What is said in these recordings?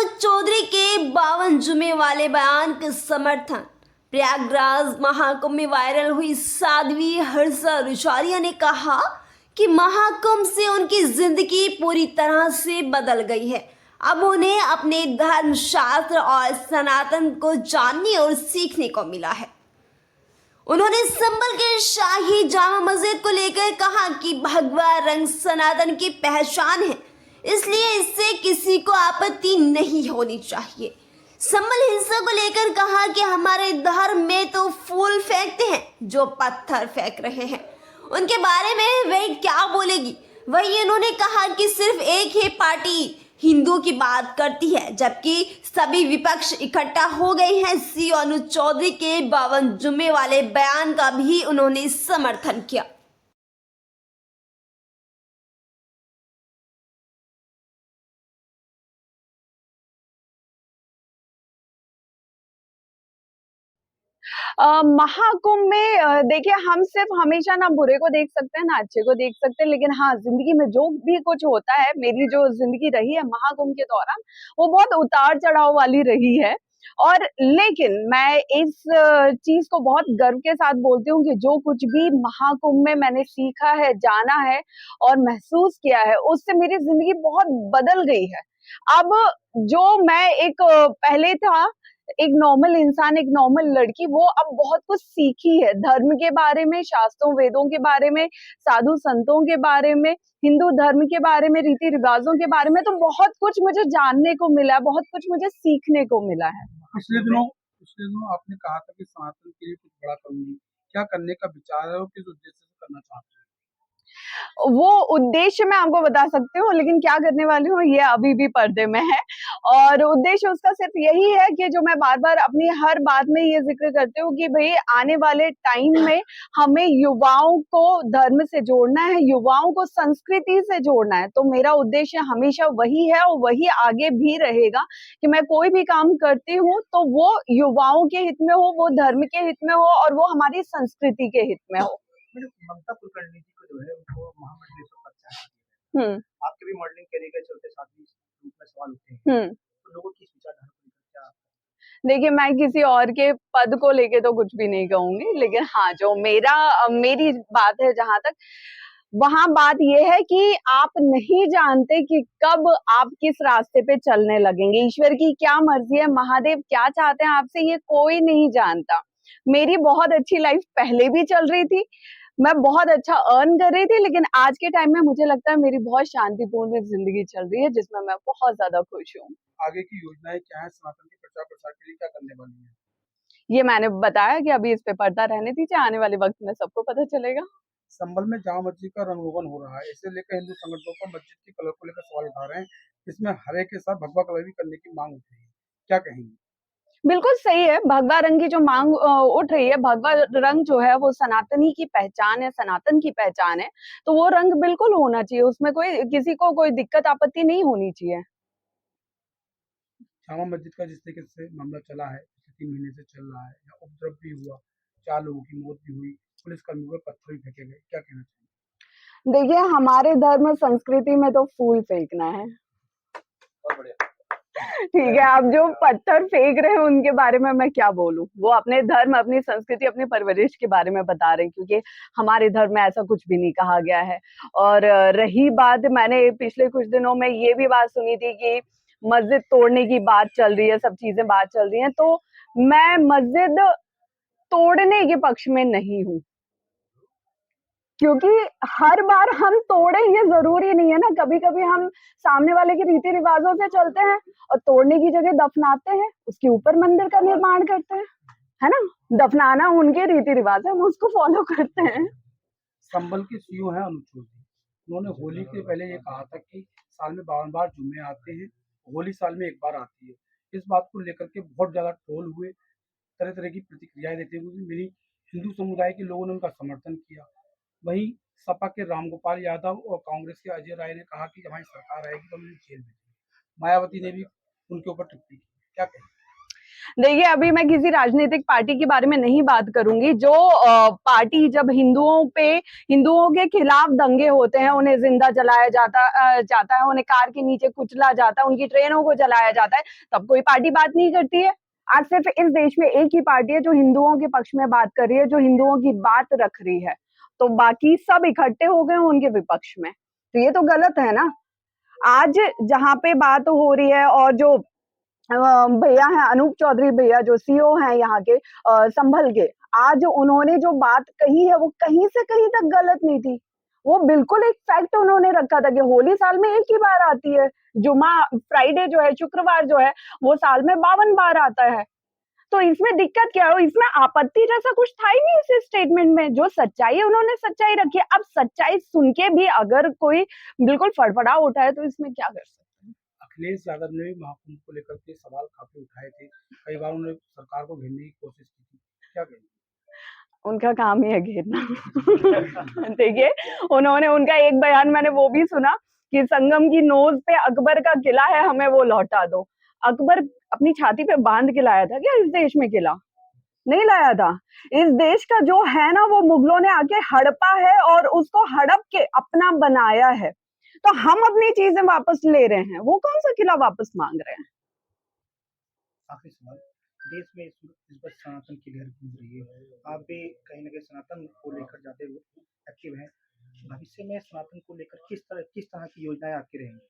अनुज चौधरी के 52 जुमे वाले बयान का समर्थन। प्रयागराज महाकुंभ में वायरल हुई साध्वी हर्षा रुचारिया ने कहा कि महाकुंभ से उनकी जिंदगी पूरी तरह से बदल गई है। अब उन्हें अपने धर्म शास्त्र और सनातन को जानने और सीखने को मिला है। उन्होंने संभल के शाही जामा मस्जिद को लेकर कहा कि भगवा रंग सनातन की पहचान है, इसलिए इससे किसी को आपत्ति नहीं होनी चाहिए। संभल हिंसा को लेकर कहा कि हमारे धर्म में तो फूल फेंकते हैं जो पत्थर फेंक रहे हैं, उनके बारे में वह क्या बोलेगी। वही उन्होंने कहा कि सिर्फ एक ही पार्टी हिंदू की बात करती है, जबकि सभी विपक्ष इकट्ठा हो गए हैं। सीओ अनुज चौधरी के 52 जुम्मे वाले बयान का भी उन्होंने समर्थन किया। महाकुंभ में देखिए, हम सिर्फ हमेशा ना बुरे को देख सकते हैं ना अच्छे को देख सकते हैं, लेकिन हाँ, जिंदगी में जो भी कुछ होता है, मेरी जो जिंदगी रही है महाकुंभ के दौरान, वो बहुत उतार चढ़ाव वाली रही है। और लेकिन मैं इस चीज को बहुत गर्व के साथ बोलती हूँ कि जो कुछ भी महाकुंभ में मैंने सीखा है, जाना है और महसूस किया है, उससे मेरी जिंदगी बहुत बदल गई है। अब जो मैं एक पहले था एक नॉर्मल इंसान, एक नॉर्मल लड़की, वो अब बहुत कुछ सीखी है धर्म के बारे में, शास्त्रों वेदों के बारे में, साधु संतों के बारे में, हिंदू धर्म के बारे में, रीति रिवाजों के बारे में। तो बहुत कुछ मुझे जानने को मिला, बहुत कुछ मुझे सीखने को मिला है। पिछले दिनों आपने कहा था कि सनातन के लिए कुछ बड़ा करूंगी। क्या करने का विचार है और किस उद्देश्य से करना चाहते हैं? वो उद्देश्य मैं आपको बता सकती हूँ, लेकिन क्या करने वाली हूँ ये अभी भी पर्दे में है। और उद्देश्य उसका सिर्फ यही है कि जो मैं बार बार अपनी हर बात में ये जिक्र करती हूँ कि भाई आने वाले टाइम में हमें युवाओं को धर्म से जोड़ना है, युवाओं को संस्कृति से जोड़ना है। तो मेरा उद्देश्य हमेशा वही है और वही आगे भी रहेगा कि मैं कोई भी काम करती हूँ तो वो युवाओं के हित में हो, वो धर्म के हित में हो और वो हमारी संस्कृति के हित में हो। ममता कुलकर्णी जी को जो है उनको महामंडलेश्वर पद चाहा हम्म आपके भी मॉडलिंग करियर के चलते साथ ही इस रूप में सवाल उठे हैं, हम्म तो लोगों की इस विचारधारा को लेकर क्या? देखिए, मैं किसी और के पद को लेके तो कुछ भी नहीं कहूंगी, लेकिन हाँ, जो मेरी बात है जहां तक, वहां बात ये है कि आप नहीं जानते कि कब आप किस रास्ते पे चलने लगेंगे। ईश्वर की क्या मर्जी है, महादेव क्या चाहते हैं आपसे, ये कोई नहीं जानता। मेरी बहुत अच्छी लाइफ पहले भी चल रही थी, मैं बहुत अच्छा अर्न कर रही थी, लेकिन आज के टाइम में मुझे लगता है मेरी बहुत शांतिपूर्ण जिंदगी चल रही है, जिसमें मैं बहुत ज्यादा खुश हूँ। आगे की योजनाएं क्या है? सनातन के प्रचार प्रसार के लिए क्या करने वाली है? ये मैंने बताया कि अभी इस पे पर्दा रहने दीजिए, आने वाले वक्त में सबको पता चलेगा। संभल में जामा मस्जिद का रंगरोगन हो रहा है, इसे लेकर हिंदू संगठनों पर मस्जिद के कलर को लेकर सवाल उठा रहे हैं। इसमें हरे के साथ भगवा कलर भी करने की मांग उठ रही है, क्या कहेंगे? बिल्कुल सही है, भगवा रंग की जो मांग उठ रही है, भगवा रंग जो है वो सनातनी की पहचान है, सनातन की पहचान है। तो वो रंग बिल्कुल होना चाहिए, उसमें कोई किसी को कोई दिक्कत आपत्ति नहीं होनी चाहिए। जामा मस्जिद का जिस तरीके से मामला चला है, पिछले 3 महीने से चल रहा है, या उपद्रव भी हुआ, 4 लोगों की मौत भी हुई, पुलिसकर्मियों पर पत्थर भी फेंके गए, क्या कहना चाहिए? देखिए, हमारे धर्म संस्कृति में तो फूल फेंकना है। बहुत बढ़िया। ठीक है, अब जो पत्थर फेंक रहे हैं उनके बारे में मैं क्या बोलूं। वो अपने धर्म, अपनी संस्कृति, अपनी परवरिश के बारे में बता रहे हैं, क्योंकि हमारे धर्म में ऐसा कुछ भी नहीं कहा गया है। और रही बात, मैंने पिछले कुछ दिनों में ये भी बात सुनी थी कि मस्जिद तोड़ने की बात चल रही है, सब चीजें बात चल रही हैं, तो मैं मस्जिद तोड़ने के पक्ष में नहीं हूँ, क्योंकि हर बार हम तोड़े ये जरूरी नहीं है ना। कभी कभी हम सामने वाले के रीति रिवाजों से चलते हैं और तोड़ने की जगह दफनाते हैं, उसके ऊपर मंदिर का निर्माण करते हैं, है ना। दफनाना उनके रीति रिवाज है, हम उसको फॉलो करते हैं। संभल के सीईओ हैं अनुज चौधरी। उन्होंने होली के पहले ये कहा था कि साल में 52 बार जुम्मे आते हैं, होली साल में एक बार आती है। इस बात को लेकर के बहुत ज्यादा ट्रोल हुए, तरह तरह की प्रतिक्रियाएं देते हुए मेरी हिंदू समुदाय के लोगों ने उनका समर्थन किया। वहीं सपा के रामगोपाल यादव और कांग्रेस के अजय राय ने कहा कि हमारी सरकार आएगी तो हम इन्हें जेल भेजेंगे। मायावती ने भी उनके ऊपर टिप्पणी की, क्या कहें? देखिए, अभी मैं किसी राजनीतिक पार्टी के बारे में नहीं बात करूंगी। जो पार्टी जब हिंदुओं के खिलाफ दंगे होते हैं, उन्हें जिंदा जलाया जाता है, उन्हें कार के नीचे कुचला जाता है, उनकी ट्रेनों को जलाया जाता है, तब कोई पार्टी बात नहीं करती है। आज सिर्फ इस देश में एक ही पार्टी है जो हिंदुओं के पक्ष में बात कर रही है, जो हिंदुओं की बात रख रही है। तो बाकी सब इकट्ठे हो गए हैं उनके विपक्ष में, तो ये तो गलत है ना। आज जहां पे बात हो रही है, और जो भैया हैं अनूप चौधरी भैया, जो सीईओ हैं यहाँ के संभल के, आज उन्होंने जो बात कही है वो कहीं से कहीं तक गलत नहीं थी। वो बिल्कुल एक फैक्ट उन्होंने रखा था कि होली साल में एक ही बार आती है। जुमा फ्राइडे जो है, शुक्रवार जो है, वो साल में 52 बार आता है। तो इसमें दिक्कत क्या है? इसमें आपत्ति जैसा कुछ था ही नहीं इस स्टेटमेंट में। जो सच्चाई है उन्होंने सच्चाई रखी है। अब सच्चाई सुन के भी अगर कोई बिल्कुल फड़फड़ा उठा है तो इसमें क्या कर सकते हैं। अखिलेश यादव ने भी महाकुंभ को लेकर के सवाल काफी उठाए थे, कई बार उन्होंने सरकार को घेरने की कोशिश की थी, क्या कहेंगे? उनका काम ही है घेरना। देखिए, उनका एक बयान मैंने वो भी सुना कि संगम की नोज पे अकबर का किला है, हमें वो लौटा दो। अकबर अपनी छाती पे बांध के लाया था क्या इस देश में किला? नहीं लाया था। इस देश का जो है ना, वो मुगलों ने आके हड़पा है और उसको हड़प के अपना बनाया है। तो हम अपनी चीजें वापस ले रहे हैं, वो कौन सा किला वापस मांग रहे हैं? आखिरी सवाल, देश में इस बार सनातन की लहर गूंज रही है। आप भी कहीं ना कहीं सनातन को लेकर ज्यादा एक्टिव हैं। भविष्य में सनातन को लेकर किस तरह की योजनाएं आपकी रहेंगी?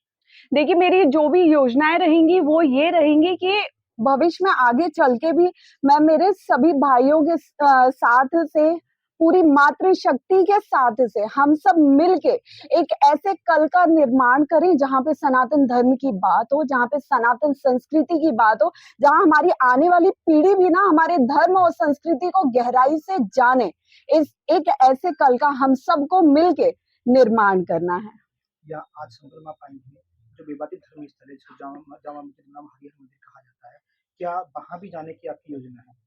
देखिए, मेरी जो भी योजनाएं रहेंगी वो ये रहेंगी कि भविष्य में आगे चल के भी मैं मेरे सभी भाइयों के साथ से, पूरी मातृशक्ति के साथ से, हम सब मिलके एक ऐसे कल का निर्माण करें जहां पे सनातन धर्म की बात हो, जहां पे सनातन संस्कृति की बात हो, जहां हमारी आने वाली पीढ़ी भी ना हमारे धर्म और संस्कृति को गहराई से जाने। इस एक ऐसे कल का हम सबको मिलके निर्माण करना है। या आज संभल में पाई है जो विवादित धर्म स्थल है, जिसको जामा मस्जिद नाम हरिहर मंदिर कहा जाता है, क्या वहां भी जाने की आपकी योजना है?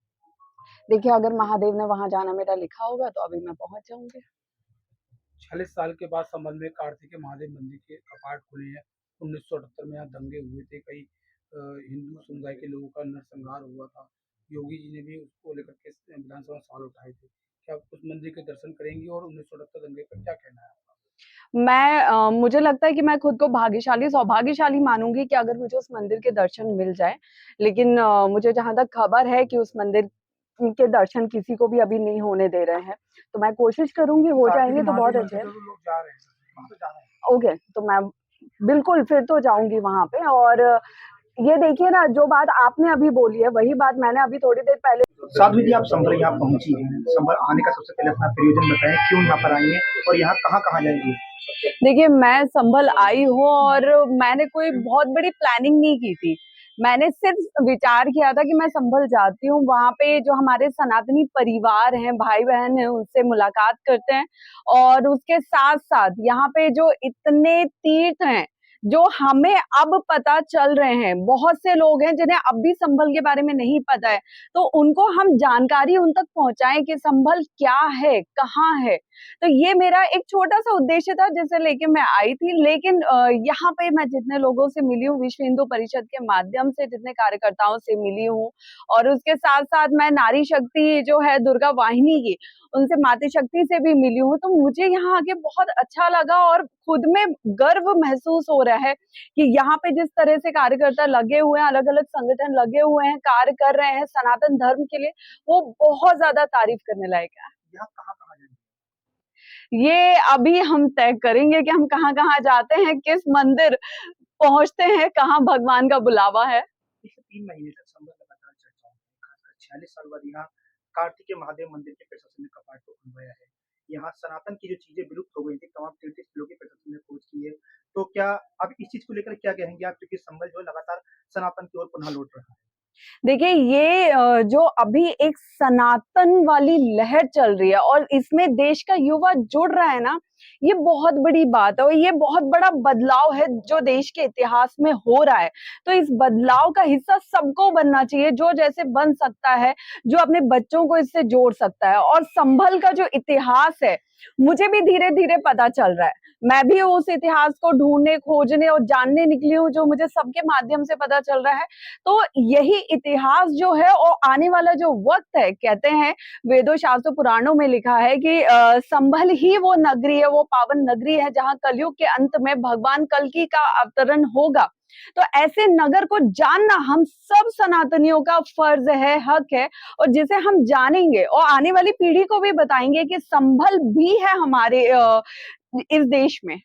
देखिए, अगर महादेव ने वहां जाना मेरा लिखा होगा तो अभी मैं पहुंच जाऊंगी। 40 साल के बाद संभल में कार्तिकेय महादेव मंदिर के कपाट खुले हैं। 1978 में यहाँ दंगे हुए थे, कई हिंदू समुदाय के लोगों का नरसंहार हुआ था। योगी जी ने भी उसको लेकर के विधानसभा में सवाल उठाए थे। क्या आप उस मंदिर के दर्शन करेंगी और 1978 दंगे पर क्या कहना है आपका? मुझे लगता है कि मैं खुद को भाग्यशाली, सौभाग्यशाली मानूंगी कि अगर मुझे उस मंदिर के दर्शन मिल जाए। लेकिन मुझे जहां तक खबर है कि उस मंदिर के दर्शन किसी को भी अभी नहीं होने दे रहे हैं, तो मैं कोशिश करूंगी, हो जाएंगे तो बहुत अच्छे है। लोग जा रहे हैं, वहाँ पे जा रहे हैं। ओके, तो मैं बिल्कुल फिर तो जाऊंगी वहां पे। और ये देखिए ना, जो बात आपने अभी बोली है वही बात मैंने अभी थोड़ी देर पहले। साध्वी जी, आप संभल यहाँ पहुंची हैं। संभल आने का सबसे पहले अपना प्रयोजन बताएं, क्यों यहाँ पर आई हैं और यहाँ कहाँ कहाँ जाएंगी? देखिए, मैं संभल आई हूँ और मैंने कोई बहुत बड़ी प्लानिंग नहीं की थी। मैंने सिर्फ विचार किया था कि मैं संभल जाती हूँ, वहां पे जो हमारे सनातनी परिवार हैं, भाई बहन हैं, उनसे मुलाकात करते हैं। और उसके साथ साथ यहाँ पे जो इतने तीर्थ हैं जो हमें अब पता चल रहे हैं, बहुत से लोग हैं जिन्हें अब भी संभल के बारे में नहीं पता है, तो उनको हम जानकारी उन तक पहुंचाएं कि संभल क्या है, कहाँ है। तो ये मेरा एक छोटा सा उद्देश्य था जिसे लेके मैं आई थी। लेकिन यहाँ पे मैं जितने लोगों से मिली हूँ, विश्व हिंदू परिषद के माध्यम से जितने कार्यकर्ताओं से मिली हूँ, और उसके साथ साथ मैं नारी शक्ति जो है दुर्गा वाहिनी की, उनसे मातृशक्ति से भी मिली हूँ, तो मुझे यहाँ आके बहुत अच्छा लगा और खुद में गर्व महसूस हो रहा है कि यहाँ पे जिस तरह से कार्यकर्ता लगे हुए हैं, अलग अलग संगठन लगे हुए हैं, कार्य कर रहे हैं सनातन धर्म के लिए, वो बहुत ज्यादा तारीफ करने लायक है। यहाँ कहाँ कहाँ जाएंगे? ये अभी हम तय करेंगे कि हम कहाँ कहाँ जाते हैं, किस मंदिर पहुंचते हैं, कहाँ भगवान का बुलावा है। पिछले 3 महीने तक संभल लगातार चर्चाओं में, खासकर 46 साल बाद यहाँ कार्तिकेय महादेव मंदिर के प्रशासन ने कपाट को खुलवाया है। यहाँ सनातन की जो चीजें विलुप्त हो गई थी, तमाम तीर्थ स्थलों की प्रशासन ने खोज की है। तो क्या अब इस चीज को लेकर क्या कहेंगे आप, क्योंकि संभल जो है लगातार सनातन की ओर पुनः लौट रहा है? देखिए, ये जो अभी एक सनातन वाली लहर चल रही है और इसमें देश का युवा जुड़ रहा है ना, ये बहुत बड़ी बात है और ये बहुत बड़ा बदलाव है जो देश के इतिहास में हो रहा है। तो इस बदलाव का हिस्सा सबको बनना चाहिए, जो जैसे बन सकता है, जो अपने बच्चों को इससे जोड़ सकता है। और संभल का जो इतिहास है मुझे भी धीरे धीरे पता चल रहा है। मैं भी उस इतिहास को ढूंढने, खोजने और जानने निकली हूँ, जो मुझे सबके माध्यम से पता चल रहा है। तो यही इतिहास जो है और आने वाला जो वक्त है, कहते हैं वेदों, शास्त्रों, पुराणों में लिखा है कि संभल ही वो नगरी है, वो पावन नगरी है जहाँ कलयुग के अंत में भगवान कल्कि का अवतरण होगा। तो ऐसे नगर को जानना हम सब सनातनियों का फर्ज है, हक है, और जिसे हम जानेंगे और आने वाली पीढ़ी को भी बताएंगे कि संभल भी है हमारे इस देश में।